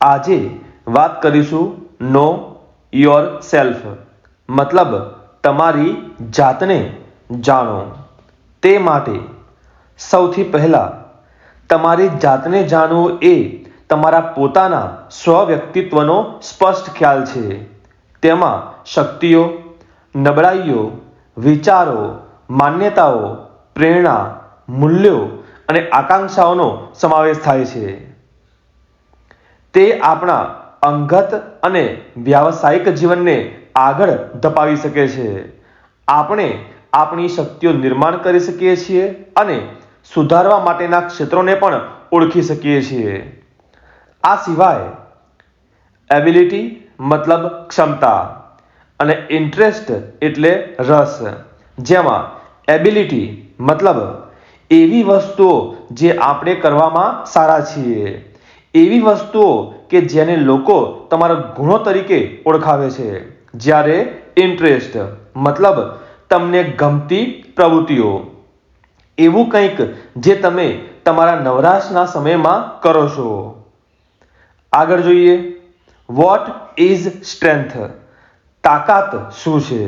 આજે વાત કરીશું નો યોર સેલ્ફ, મતલબ તમારી જાતને જાણો. તે માટે સૌથી પહેલાં તમારી જાતને જાણવું એ તમારા પોતાના સ્વ વ્યક્તિત્વનો સ્પષ્ટ ખ્યાલ છે. તેમાં શક્તિઓ, નબળાઈઓ, વિચારો, માન્યતાઓ, પ્રેરણા, મૂલ્યો અને આકાંક્ષાઓનો સમાવેશ થાય છે. તે આપણા અંગત અને વ્યાવસાયિક જીવનને આગળ ધપાવી શકે છે. આપણે આપણી શક્તિઓ નિર્માણ કરી શકીએ છીએ અને સુધારવા માટેના ક્ષેત્રોને પણ ઓળખી શકીએ છીએ. આ સિવાય એબિલિટી મતલબ ક્ષમતા અને ઇન્ટરેસ્ટ એટલે રસ, જેમાં એબિલિટી મતલબ એવી વસ્તુઓ જે આપણે કરવામાં સારા છીએ, એવી વસ્તુઓ કે જેને લોકો તમારા ગુણો તરીકે ઓળખાવે છે. જ્યારે ઇન્ટરેસ્ટ મતલબ તમને ગમતી પ્રવૃત્તિઓ, એવું કંઈક જે તમે તમારા નવરાશના સમયમાં કરો છો. આગળ જોઈએ, વોટ ઇઝ સ્ટ્રેન્થ? તાકાત શું છે?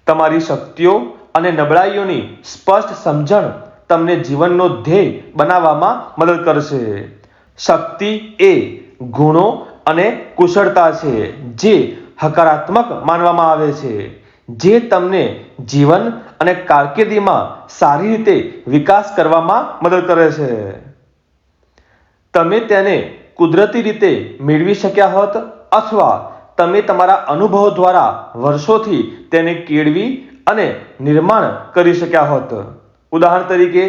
તમારી શક્તિઓ અને નબળાઈઓની સ્પષ્ટ સમજણ તમને જીવનનો ધ્યેય બનાવવામાં મદદ કરશે. શક્તિ એ ગુણો અને કુશળતા છે જે હકારાત્મક માનવામાં આવે છે, જે તમને જીવન અને કારકિર્દીમાં સારી રીતે વિકાસ કરવામાં મદદ કરે છે. તમે તેને કુદરતી રીતે મેળવી શક્યા હોત અથવા તમે તમારા અનુભવો દ્વારા વર્ષોથી તેને કેળવી અને નિર્માણ કરી શક્યા હોત. ઉદાહરણ તરીકે,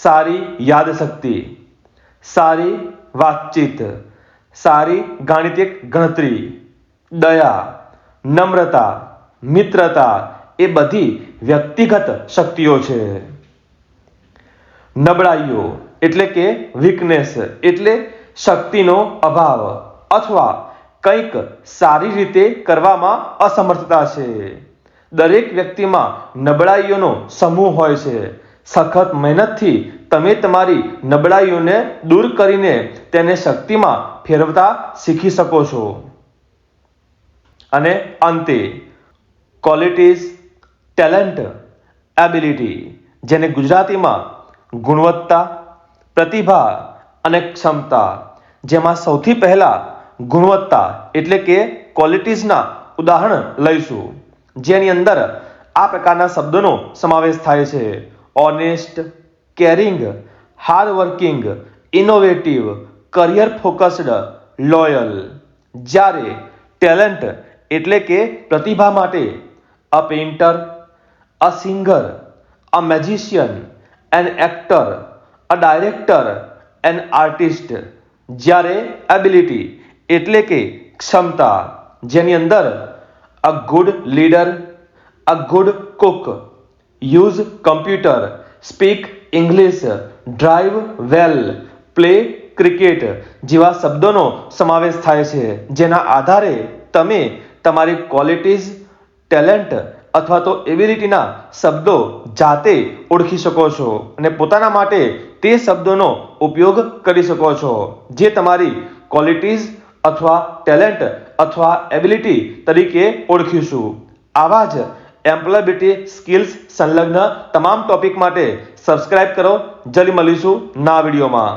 સારી યાદશક્તિ, સારી વાતચીત, સારી ગાણિતિક ગણતરી, દયા, નમ્રતા, મિત્રતા એ બધી વ્યક્તિગત શક્તિઓ છે. નબળાઈઓ એટલે કે વીકનેસ એટલે શક્તિનો અભાવ અથવા કંઈક સારી રીતે કરવામાં અસમર્થતા છે. દરેક વ્યક્તિમાં નબળાઈઓનો સમૂહ હોય છે. સખત મહેનતથી તમે તમારી નબળાઈઓને દૂર કરીને તેને શક્તિમાં ફેરવતા શીખી શકો છો. અને અંતે ક્વોલિટીઝ, ટેલેન્ટ, એબિલિટી, જેને ગુજરાતીમાં ગુણવત્તા, પ્રતિભા અને ક્ષમતા, જેમાં સૌથી પહેલા ગુણવત્તા એટલે કે ક્વોલિટીઝના ઉદાહરણ લઈશું, જેની અંદર આ પ્રકારના શબ્દોનો સમાવેશ થાય છે: honest, caring, hardworking, innovative, career focused, loyal. જ્યારે ટેલેન્ટ એટલે કે પ્રતિભા માટે a painter, a singer, a magician, an actor, a director, an artist. જ્યારે એબિલિટી એટલે કે ક્ષમતા, જેની અંદર a good leader, a good cook, use computer, speak English, drive well, play cricket જેવા શબ્દોનો સમાવેશ થાય છે, જેના આધારે તમે તમારી ક્વોલિટીઝ, ટેલેન્ટ અથવા તો એબિલિટીના શબ્દો જાતે ઓળખી શકો છો અને પોતાના માટે તે શબ્દોનો ઉપયોગ કરી શકો છો, જે તમારી ક્વોલિટીઝ અથવા ટેલેન્ટ અથવા એબિલિટી તરીકે ઓળખીશું. આવા જ એમ્પ્લોયબિલિટી સ્કિલ્સ સંલગ્ન તમામ ટોપિક માટે સબસ્ક્રાઇબ કરો. જલ્દી મળીશું નવા વિડીયોમાં.